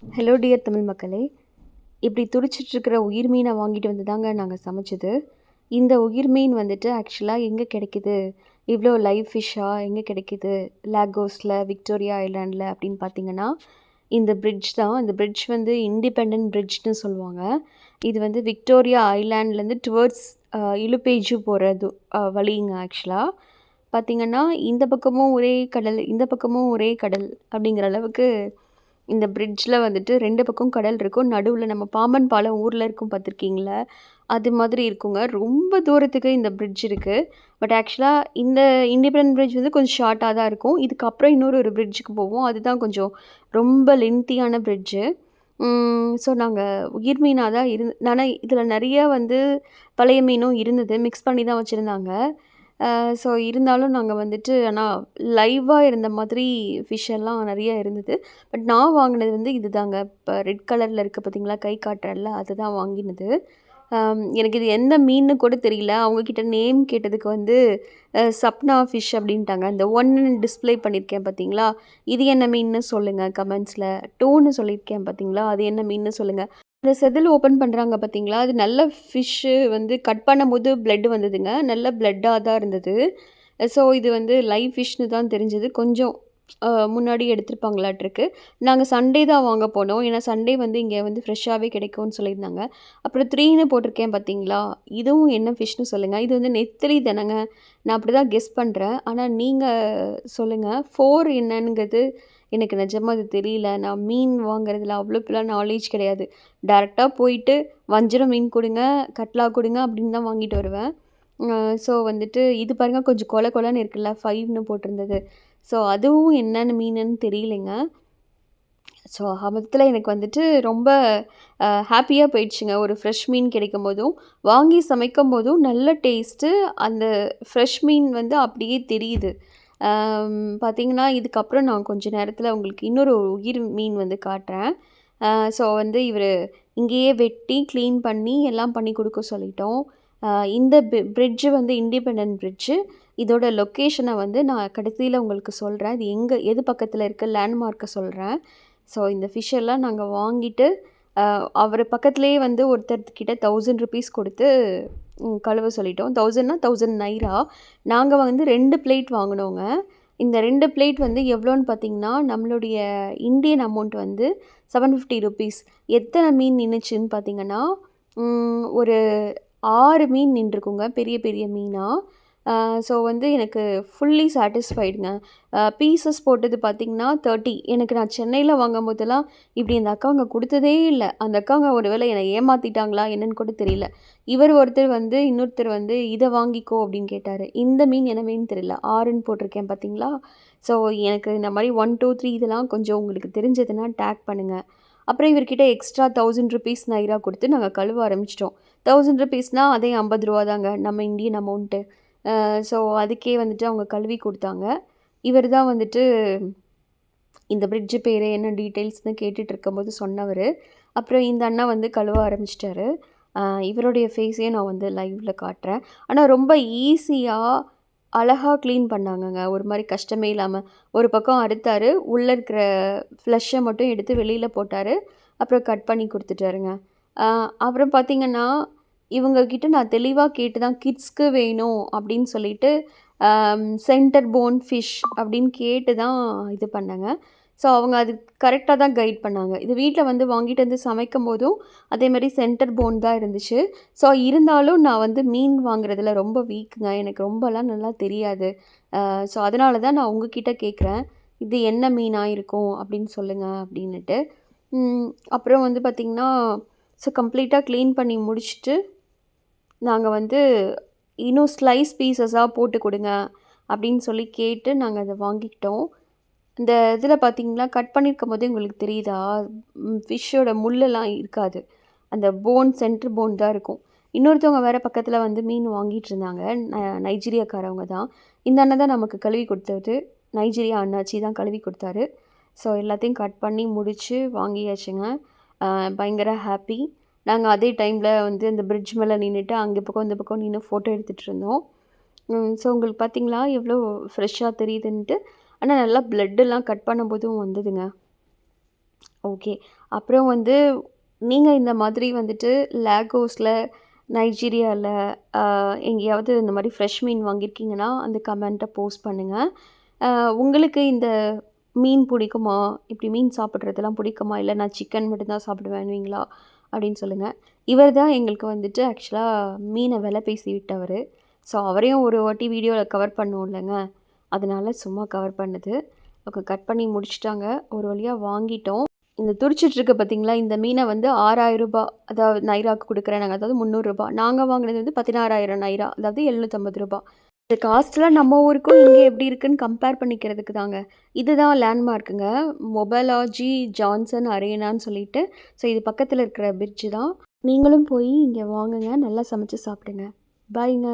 Hello dear Tamil மக்களே! இப்படி துடிச்சிட்ருக்கிற உயிர் மீனை வாங்கிட்டு வந்து தாங்க நாங்க சமைச்சது. இந்த உயிர் மீன் வந்துட்டு ஆக்சுவலா எங்கே கிடைக்குது? இவ்வளோ லைவ் ஃபிஷ்ஷா எங்கே கிடைக்குது? லாகோஸில், விக்டோரியா ஐலாண்டில் அப்படின்னு பார்த்தீங்கன்னா, இந்த பிரிட்ஜ் தான். இந்த பிரிட்ஜ் வந்து இண்டிபெண்டன்ட் பிரிட்ஜ்னு சொல்லுவாங்க. இது வந்து விக்டோரியா ஐலாண்ட்லேருந்து டுவர்ட்ஸ் இலுப்பேஜு போகிறது வழிங்க ஆக்சுவலா. பார்த்தீங்கன்னா, இந்த பக்கமும் ஒரே கடல், இந்த பக்கமும் ஒரே கடல் அப்படிங்கிற அளவுக்கு இந்த பிரிட்ஜில் வந்துட்டு 2 பக்கம் கடல் இருக்கும். நடுவுல நம்ம பாம்பன் பாலம் ஊர்ல இருக்கும் பார்த்துருக்கீங்களா? அது மாதிரி இருக்குங்க. ரொம்ப தூரத்துக்கு இந்த பிரிட்ஜ் இருக்கு. பட் ஆக்சுவலா இந்த இண்டிபெண்டன்ட் பிரிட்ஜ் வந்து கொஞ்சம் ஷார்ட்டா தான் இருக்கும். இதுக்கப்புறம் இன்னொரு ஒரு பிரிட்ஜுக்கு போவோம். அதுதான் கொஞ்சம் ரொம்ப லென்த்தியான பிரிட்ஜு. ஸோ நாங்க உயிர் மீனா தான் ஆனா இதில நெறைய வந்து பழைய மீனும் இருந்தது. மிக்ஸ் பண்ணி தான் வச்சிருந்தாங்க. ஸோ இருந்தாலும் நாங்க வந்துட்டு ஆனா லைவா இருந்த மாதிரி ஃபிஷ் எல்லாம் நெறைய இருந்தது. பட் நான் வாங்கினது வந்து இதுதாங்க. இப்ப ரெட் கலர்ல இருக்கு பார்த்தீங்களா? கை காட்டுறேன்ல, அதுதான் வாங்கினது. எனக்கு இது எந்த மீன்னு கூட தெரியல. அவங்க கிட்ட நேம் கேட்டதுக்கு வந்து சப்னா ஃபிஷ் அப்படின்ட்டாங்க. இந்த 1ன்னு டிஸ்ப்ளே பண்ணியிருக்கேன் பார்த்தீங்களா? இது என்ன மீன்னு சொல்லுங்க கமெண்ட்ஸ்ல. 2ன்னு சொல்லியிருக்கேன் பார்த்தீங்களா? அது என்ன மீன்னு சொல்லுங்க. இந்த செதில் ஓப்பன் பண்ணுறாங்க பார்த்தீங்களா? அது நல்ல ஃபிஷ்ஷு வந்து கட் பண்ணும்போது பிளட் வந்ததுங்க. நல்ல பிளட்டா தான் இருந்தது. ஸோ இது வந்து லைவ் ஃபிஷ்ன்னு தான் தெரிஞ்சது. கொஞ்சம் முன்னாடி எடுத்திருப்பாங்களாட்ருக்கு. நாங்க சண்டே தான் வாங்க போனோம். ஏன்னா சண்டே வந்து இங்க வந்து ஃப்ரெஷ்ஷாவே கிடைக்கும்னு சொல்லியிருந்தாங்க. அப்புறம் 3ன்னு போட்டிருக்கேன் பார்த்தீங்களா? இதுவும் என்ன ஃபிஷ்ன்னு சொல்லுங்க. இது வந்து நெத்திலி தானங்க. நான் அப்படி தான் கெஸ் பண்றேன். ஆனா நீங்க சொல்லுங்க. 4 என்னங்கிறது எனக்கு நிஜமா அது தெரியல. நான் மீன் வாங்குறதுல அவ்வளோக்கெல்லாம் நாலேட்ஜ் கிடையாது. டைரக்ட்டா போயிட்டு வஞ்சரம் மீன் குடுங்க, கட்லா குடுங்க அப்படின்னு தான் வாங்கிட்டு வருவேன். ஸோ வந்துட்டு இது பாருங்க கொஞ்சம் கொல கொலன்னு இருக்குல்ல 5ன்னு போட்டிருந்தது. ஸோ அதுவும் என்னன்னு மீனுன்னு தெரியலைங்க. ஸோ மொத்தத்துல எனக்கு வந்துட்டு ரொம்ப ஹேப்பியா போயிடுச்சுங்க. ஒரு ஃப்ரெஷ் மீன் கிடைக்கும்போதும், வாங்கி சமைக்கும்போதும் நல்ல டேஸ்ட்டு. அந்த ஃப்ரெஷ் மீன் வந்து அப்படியே தெரியுது. பார்த்தீங்கன்னா, இதுக்கப்புறம் நான் கொஞ்ச நேரத்தில உங்களுக்கு இன்னொரு உயிர் மீன் வந்து காட்டுறேன். ஸோ வந்து இவரு இங்கேயே வெட்டி, கிளீன் பண்ணி எல்லாம் பண்ணி குடுக்க சொல்லிட்டோம். இந்த பிரிட்ஜ் வந்து இண்டிபெண்டன்ட் பிரிட்ஜு. இதோட லொக்கேஷன வந்து நான் கடைசியில உங்களுக்கு சொல்றேன். இது எது பக்கத்தில இருக்கு லேண்ட்மார்க்க சொல்றேன். ஸோ இந்த ஃபிஷ் எல்லாம் நாங்க வாங்கிட்டு, அவரு பக்கத்திலேயே வந்து ஒருத்தர்கிட்ட ₹1000 கொடுத்து கழுவ சொல்லிட்டோம். 1000னா 1000 நைரா. நாங்க வந்து 2 பிளேட் வாங்குனோங்க. இந்த 2 பிளேட் வந்து எவ்வளோன்னு பார்த்தீங்கன்னா, நம்மளுடைய இந்தியன் அமௌண்ட் வந்து ₹750. எத்தன மீன் நின்னுச்சுன்னு பார்த்தீங்கன்னா, ஒரு 6 மீன் நின்றுக்குங்க. பெரிய பெரிய மீனா. ஸோ வந்து எனக்கு ஃபுல்லி சாட்டிஸ்ஃபைடுங்க. பீஸஸ் போட்டது பார்த்தீங்கன்னா 30. நான் சென்னையில வாங்கும்போதெல்லாம் இப்படி அந்த அக்காங்க குடுத்ததே இல்ல. அந்த அக்காங்க ஒரு வேளை என்னை ஏமாத்திட்டாங்களா என்னன்னு கூட தெரியல. ஒருத்தர் வந்து இன்னொருத்தர் வந்து "இத வாங்கிக்கோ" அப்படின்னு கேட்டாரு. இந்த மீன் என்ன மீன் தெரியல. 6ன்னு போட்டிருக்கேன் பார்த்தீங்களா? ஸோ எனக்கு இந்த மாரி 1, 2, 3 இதெல்லாம் கொஞ்சம் உங்களுக்கு தெரிஞ்சதுன்னா டேக் பண்ணுங்க. அப்புறம் இவர்கிட்ட எக்ஸ்ட்ரா ₹1000 நைரா குடுத்து நாங்க கழுவ ஆரம்பிச்சுட்டோம். ₹1000னா அதே ₹50 தாங்க நம்ம இந்தியன் அமௌண்ட்டு. ஸோ அதுக்கே வந்துட்டு அவங்க கழுவி குடுத்தாங்க. இவர் தான் வந்துட்டு இந்த பிரிட்ஜ் பேரு என்ன டீட்டெயில்ஸ்ன்னு கேட்டுட்டு இருக்கும்போது சொன்னவரு. அப்புறம் இந்த அண்ணா வந்து கழுவ ஆரம்பிச்சுட்டாரு. இவருடைய ஃபேஸையும் நான் வந்து லைவ்ல காட்டுறேன். ஆனா ரொம்ப ஈஸியா, அழகா கிளீன் பண்ணாங்கங்க. ஒரு மாரி கஷ்டமே இல்லாம. ஒரு பக்கம் அறுத்தாரு. உள்ள இருக்கிற ஃப்ளஷ்ஷ மட்டும் எடுத்து வெளியில போட்டாரு. அப்புறம் கட் பண்ணி குடுத்துட்டாருங்க. அ அப்புறம் பார்த்தீங்கன்னா, இவங்க கிட்ட நான் தெளிவா கேட்டு தான் கிட்ஸ்க்கு வேணும் அப்படின்னு சொல்லிட்டு, சென்டர் போன் ஃபிஷ் அப்படின்னு கேட்டு தான் இது பண்ணேங்க. ஸோ அவங்க அது கரெக்ட்டா தான் கைட் பண்ணாங்க. இது வீட்ல வந்து வாங்கிட்டு வந்து சமைக்கும்போதும், அதே மாரி சென்டர் போன் தான் இருந்துச்சு. ஸோ இருந்தாலும் நான் வந்து மீன் வாங்குறதுல ரொம்ப வீக்குங்க. எனக்கு ரொம்பலாம் நல்லா தெரியாது. ஸோ அதனால தான் நான் உங்ககிட்ட கேட்குறேன். இது என்ன மீனா இருக்கும் அப்படின்னு சொல்லுங்க அப்படின்னுட்டு. அப்புறம் வந்து பார்த்திங்கன்னா, ஸோ கம்ப்ளீட்டா கிளீன் பண்ணி முடிச்சுட்டு, நாங்க வந்து இன்னும் ஸ்லைஸ் பீஸஸா போட்டு குடுங்க அப்படின்னு சொல்லி கேட்டு நாங்க அத வாங்கிக்கிட்டோம். இந்த இதில பார்த்தீங்களா, கட் பண்ணியிருக்கும்போதே உங்களுக்கு தெரியுதா? ஃபிஷ்ஷோட முள்ளெல்லாம் இருக்காது. அந்த சென்டர் போன் தான் இருக்கும். இன்னொருத்தவங்க வேற பக்கத்தில வந்து மீன் வாங்கிட்டு இருந்தாங்க. நைஜீரியாக்காரவங்க தான். இந்த அண்ணன் தான் நமக்கு கழுவி குடுத்தது. நைஜீரியா அண்ணாச்சி தான் கழுவி குடுத்தாரு. ஸோ எல்லாத்தையும் கட் பண்ணி முடிச்சு வாங்கியாச்சுங்க. பயங்கர ஹாப்பி. நாங்க அதே டைம்ல வந்து அந்த பிரிட்ஜ் மேல நின்னுட்டு, அங்க பக்கம் இந்த பக்கம் நின்னு ஃபோட்டோ எடுத்துட்டு இருந்தோம். ஸோ உங்களுக்கு பார்த்தீங்களா, எவ்வளோ ஃப்ரெஷ்ஷா தெரியுதுன்ட்டு. ஆனா நல்லா பிளட்டெல்லாம் கட் பண்ணும்போதும் வந்ததுங்க. ஓகே. அப்புறம் வந்து நீங்க இந்த மாதிரி வந்துட்டு லேகோஸ்ல, நைஜீரியால எங்கேயாவது இந்த மாரி ஃப்ரெஷ் மீன் வாங்கியிருக்கீங்கன்னா, அந்த கமெண்ட்ட போஸ்ட் பண்ணுங்க. அ உங்களுக்கு இந்த மீன் பிடிக்குமா? இப்படி மீன் சாப்பிடுறதெல்லாம் பிடிக்குமா? இல்ல நான் சிக்கன் மட்டும் தான் சாப்பிடுவேன்னுவீங்களா? அப்படின்னு சொல்லுங்க. இவர் தான் எங்களுக்கு வந்துட்டு ஆக்சுவலா மீன விலை பேசி விட்டவரு. ஸோ அவரையும் ஒரு வாட்டி வீடியோல கவர் பண்ணோம்லங்க. அதனால சும்மா கவர் பண்ணது. அவங்க கட் பண்ணி முடிச்சுட்டாங்க. ஒரு வழியா வாங்கிட்டோம். இந்த துடிச்சிட்டு இருக்கு பார்த்தீங்களா, இந்த மீன வந்து ரூ. 6,000 அதாவது நைராக்கு குடுக்குறேன் நாங்க. அதாவது ரூ. 300. நாங்க வாங்குனது வந்து 16,000 நைரா. அதாவது ரூ. 750. இந்த காஸ்ட்லாம் நம்ம ஊருக்கும் இங்க எப்படி இருக்குன்னு கம்பேர் பண்ணிக்கிறதுக்கு தாங்க. இதுதான் லேண்ட்மார்க்குங்க. மொபலாஜி ஜான்சன் அரேனான்னு சொல்லிட்டு. ஸோ இது பக்கத்துல இருக்கிற பிரிட்ஜ் தான். நீங்களும் போய் இங்க வாங்குங்க. நல்லா சமைச்சு சாப்பிடுங்க. பாய்ங்க.